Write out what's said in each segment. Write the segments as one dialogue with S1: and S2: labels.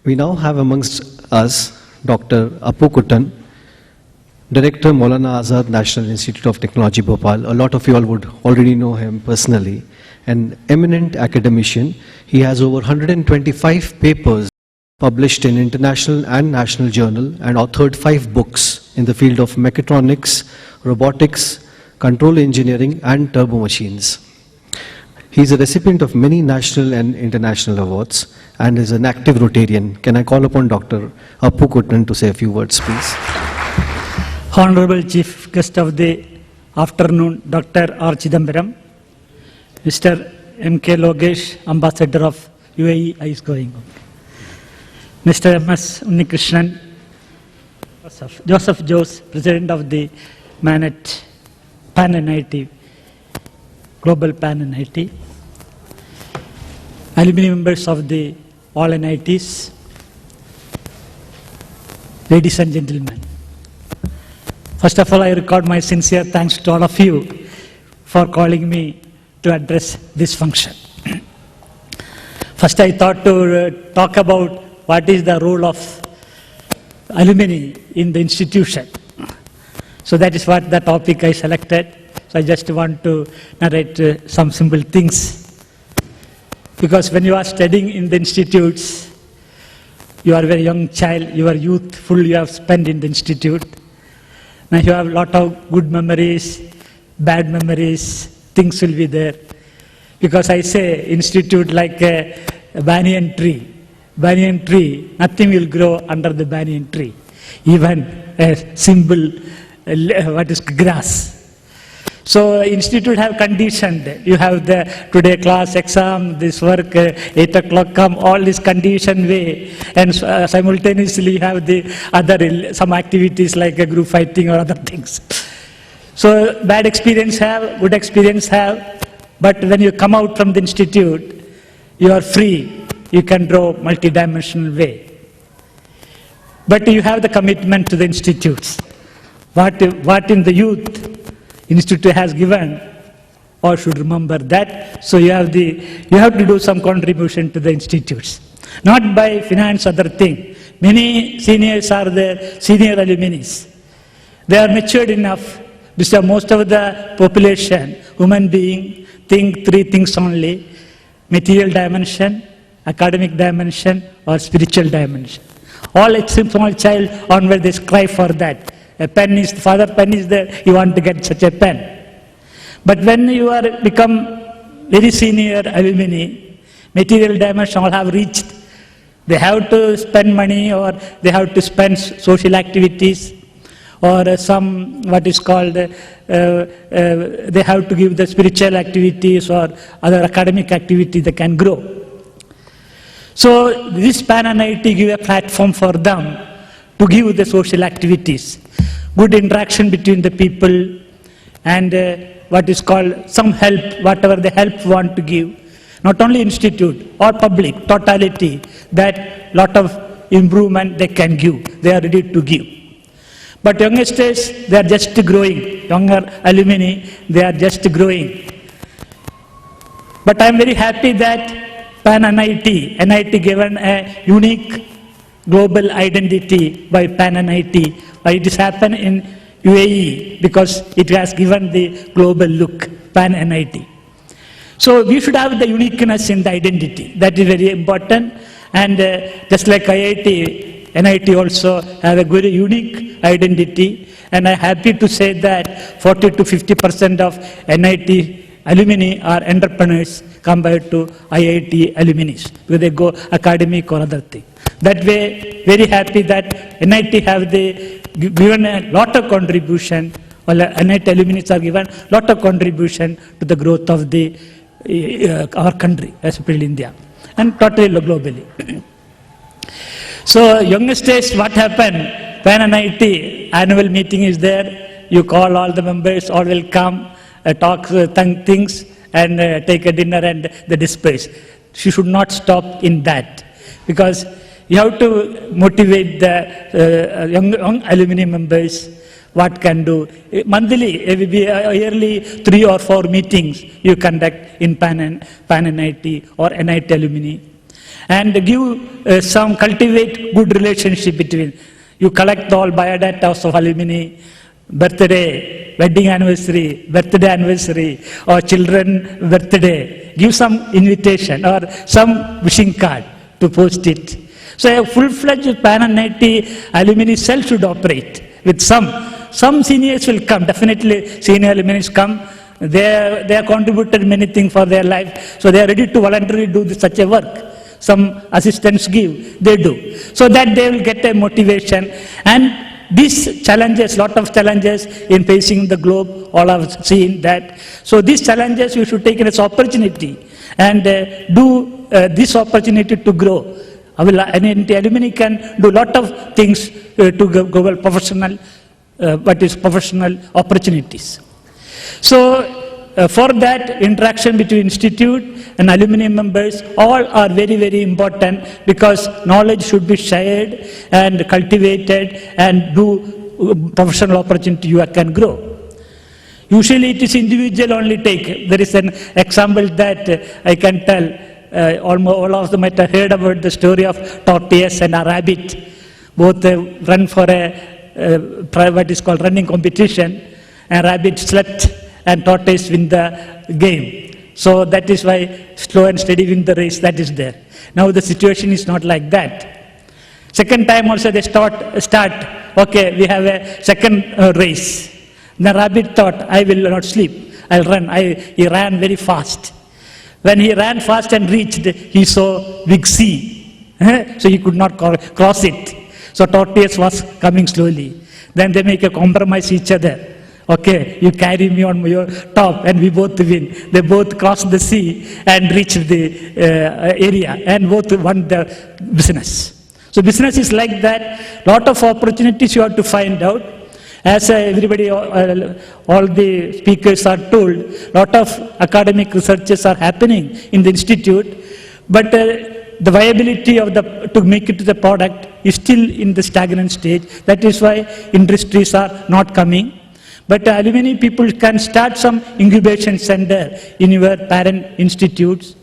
S1: We now have amongst us Dr. Appu Kuttan, Director, Maulana Azad National Institute of Technology, Bhopal. A lot of you all would already know him personally. An eminent academician, he has over 125 papers published in international and national journal and authored 5 books in the field of mechatronics, robotics, control engineering and turbo machines. He is a recipient of many national and international awards and is an active Rotarian. Can I call upon Dr. Appu Kuttan to say a few words, please?
S2: Honorable Chief Guest of the afternoon, Dr. R. Chidambaram, Mr. M.K. Logesh, Ambassador of UAE, is going on. Mr. M.S. Unnikrishnan, Joseph Jose, President of the Manet Pan-NIT, Global Pan-NIT, alumni members of the all NITs, ladies and gentlemen. First of all, I record my sincere thanks to all of you for calling me to address this function. First, I thought to talk about what is the role of alumni in the institution. So that is what the topic I selected. So I just want to narrate some simple things. Because when you are studying in the institutes, you are a very young child, you are youthful, you have spent in the institute. Now you have a lot of good memories, bad memories, things will be there. Because I say institute like a banyan tree. Banyan tree, nothing will grow under the banyan tree. Even a simple, what is grass. So institute have conditioned. You have the today class, exam, this work, 8 o'clock come, all this conditioned way. And simultaneously you have the other, some activities like a group fighting or other things. So bad experience have, good experience have. But when you come out from the institute, you are free. You can draw multidimensional way. But you have the commitment to the institutes. What in the youth institute has given, all should remember that. So you have to do some contribution to the institutes. Not by finance, other thing. Many seniors are there, senior alumni. They are matured enough. Because most of the population, human being, think 3 things only: material dimension, academic dimension, or spiritual dimension. All a small child onward, they strive for that. A pen is, father pen is there, you want to get such a pen. But when you are become very senior alumni, material dimension all have reached. They have to spend money, or they have to spend social activities, or some what is called, they have to give the spiritual activities or other academic activity they can grow. So this Pan-NIT give a platform for them to give the social activities, good interaction between the people, and what is called some help, whatever the help want to give. Not only institute or public, totality, that lot of improvement they can give, they are ready to give. But youngsters, they are just growing. Younger alumni, they are just growing. But I am very happy that NIT given a unique global identity by Pan-NIT. Why it has happened in UAE? Because it has given the global look, Pan-NIT. So we should have the uniqueness in the identity. That is very important. And just like IIT, NIT also have a very unique identity. And I am happy to say that 40 to 50% of NIT alumni are entrepreneurs compared to IIT alumni, because they go academic or other thing. That way, very happy that NIT have given a lot of contribution, or NIT alumni are given a lot of contribution to the growth of our country, especially India, and totally globally. So, youngsters, what happened? Pan-NIT annual meeting is there. You call all the members, all will come, talk things, and take a dinner and the disperse. She should not stop in that, because you have to motivate the young alumni members what can do. Monthly, yearly 3 or 4 meetings you conduct in Pan-NIT or NIT alumni. and give cultivate good relationship between. You collect all biodata of alumni, birthday, wedding anniversary, or children birthday. Give some invitation or some wishing card to post it. So a full-fledged pan-90 alumni cell should operate with some seniors will come, definitely senior alumni come. They have contributed many things for their life, so they are ready to voluntarily do such a work. Some assistants give, they do, so that they will get a motivation. And these challenges, lot of challenges in facing the globe, all have seen that. So these challenges you should take it as opportunity and do this opportunity to grow. Alumni can do lot of things to go professional, professional opportunities. So for that, interaction between institute and alumni members all are very, very important, because knowledge should be shared and cultivated, and do professional opportunity you can grow. Usually it is individual only take. There is an example that I can tell. Almost all of them might have heard about the story of tortoise and a rabbit. Both run for what is called running competition, and rabbit slept and tortoise win the game. So that is why slow and steady win the race, that is there. Now the situation is not like that. Second time also they start, okay, we have a second race. The rabbit thought, I will not sleep, I'll run. He ran very fast. When he ran fast and reached, he saw big sea. So he could not cross it. So tortoise was coming slowly. Then they make a compromise each other. Okay, you carry me on your top and we both win. They both crossed the sea and reached the area, and both won the business. So business is like that. Lot of opportunities you have to find out. As everybody, all the speakers are told, lot of academic researches are happening in the institute, but the viability of to make it to the product is still in the stagnant stage. That is why industries are not coming. But alumni people can start some incubation center in your parent institutes.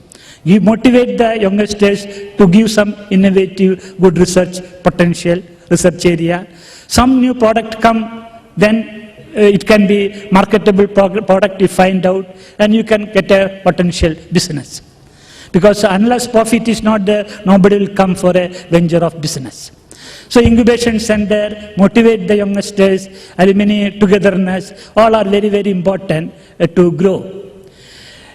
S2: You motivate the youngsters to give some innovative, good research potential, research area. Some new product come, then it can be marketable product you find out, and you can get a potential business. Because unless profit is not there, nobody will come for a venture of business. So incubation center, motivate the youngsters, alumni togetherness, all are very, very important to grow.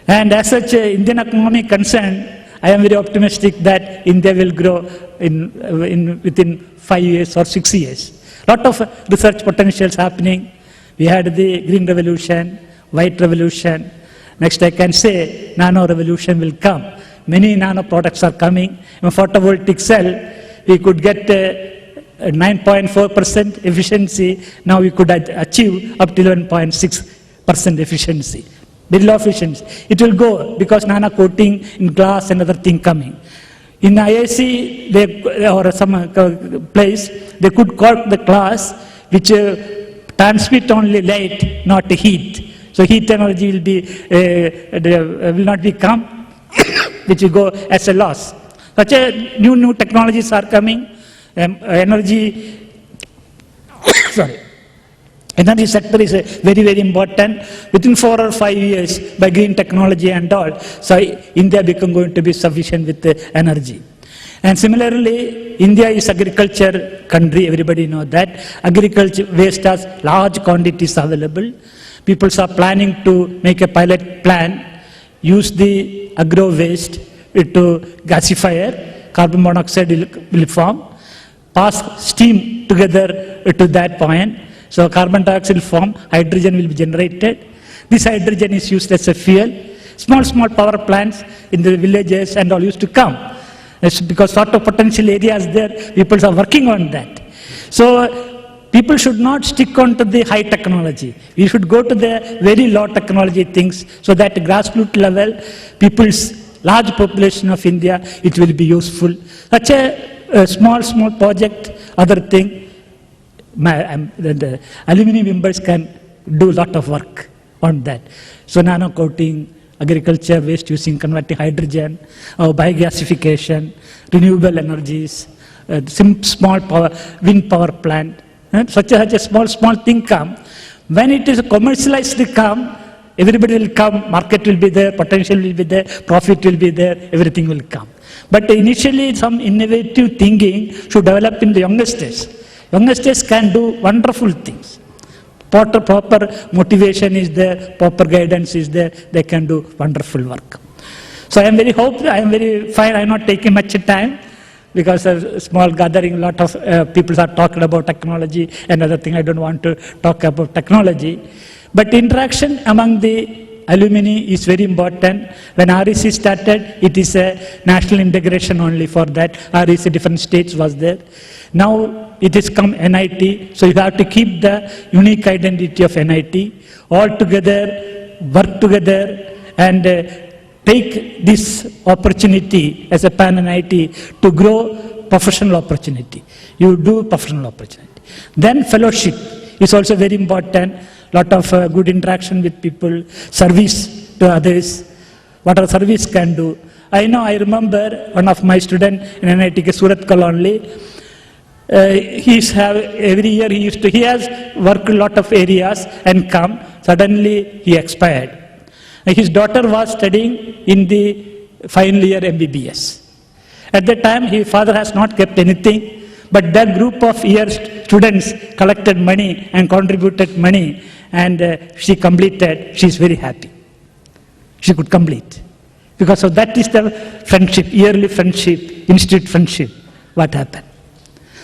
S2: And as such, Indian economy concerned, I am very optimistic that India will grow within 5 years or 6 years. Lot of research potentials happening. We had the green revolution, white revolution. Next I can say nano revolution will come. Many nano products are coming. In photovoltaic cell, we could get 9.4% efficiency. Now we could achieve up to 11.6% efficiency. Very low efficiency. It will go because nano coating in glass and other thing coming. In IIC or some place, they could cork the glass which transmit only light, not heat. So heat energy will not be come, which will go as a loss. Such a new technologies are coming. Energy sector is very, very important. Within 4 or 5 years, by green technology and all, so India become going to be sufficient with energy. And similarly, India is agriculture country, everybody know that. Agriculture waste has large quantities available. People are planning to make a pilot plan, use the agro waste to gasifier, carbon monoxide will form, pass steam together to that point. So carbon dioxide will form, hydrogen will be generated. This hydrogen is used as a fuel. Small power plants in the villages and all used to come. It's because sort of potential areas there, people are working on that. So people should not stick on to the high technology. We should go to the very low technology things, so that at grassroots level, people's large population of India, it will be useful. Such a small project, other thing, the alumni members can do a lot of work on that. So nano coating, agriculture waste using converting hydrogen, biogasification, renewable energies, small power, wind power plant. Such a small thing come. When it is commercialized come, everybody will come, market will be there, potential will be there, profit will be there, everything will come. But initially some innovative thinking should develop in the youngsters. Youngsters can do wonderful things. Proper motivation is there, proper guidance is there, they can do wonderful work. So I am very hopeful, I am very fine, I am not taking much time because a small gathering, a lot of people are talking about technology and other thing. I don't want to talk about technology. But interaction among the alumni is very important. When REC started, it is a national integration only for that. REC different states was there. Now it has come NIT, so you have to keep the unique identity of NIT. All together, work together and take this opportunity as a pan-NIT to grow professional opportunity. You do professional opportunity. Then fellowship is also very important. Lot of good interaction with people, service to others, what our service can do. I remember one of my students in NIT Surat only. Every year he has worked a lot of areas and come, suddenly he expired. His daughter was studying in the final year MBBS. At that time, his father has not kept anything, but that group of students collected money and contributed money, and she completed. She is very happy. She could complete. Because of that is the friendship, yearly friendship, institute friendship, what happened.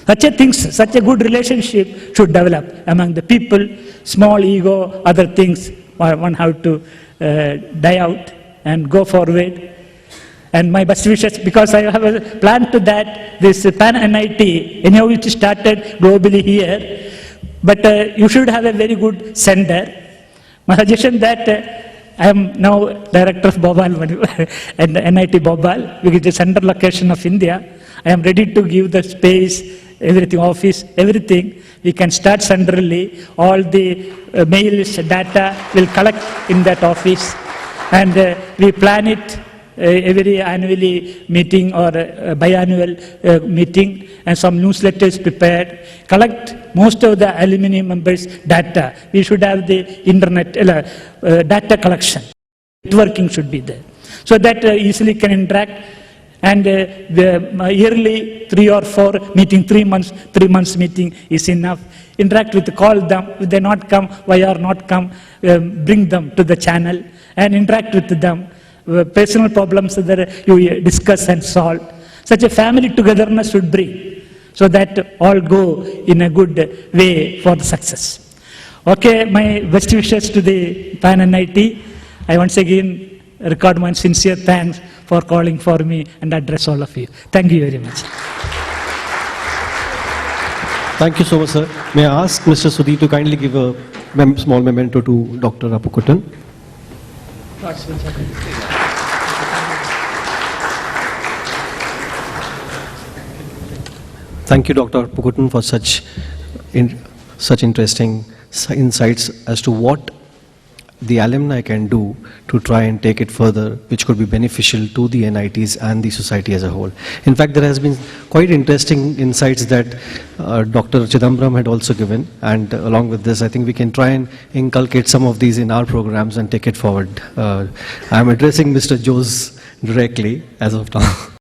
S2: Such a good relationship should develop among the people. Small ego, other things, one have to die out and go forward. And my best wishes, because I have a plan to that, this pan-NIT, anyhow it started globally here, but you should have a very good center. My suggestion that I am now director of Bhopal and NIT Bhopal, which is the central location of India. I am ready to give the space, everything, office, everything. We can start centrally. All the mails, data will collect in that office, and we plan it every annually meeting or biannual meeting, and some newsletters prepared. Collect most of the alumni members' data. We should have the internet data collection. Networking should be there, so that easily can interact. And yearly 3 or 4 meeting, 3 months meeting is enough. Interact with, call them. If they not come, why are not come? Bring them to the channel and interact with them. Personal problems that you discuss and solve. Such a family togetherness should bring, so that all go in a good way for the success. Okay, my best wishes to the pan-NIT. I once again record my sincere thanks for calling for me and address all of you. Thank you very much.
S1: Thank you so much, sir. May I ask Mr. Sudhi to kindly give a small memento to Dr. Appukuttan? Thank you, Dr. Appukuttan, for such interesting insights as to what the alumni can do to try and take it further, which could be beneficial to the NITs and the society as a whole. In fact, there has been quite interesting insights that Dr. Chidambaram had also given, and along with this, I think we can try and inculcate some of these in our programs and take it forward. I am addressing Mr. Jose directly as of now.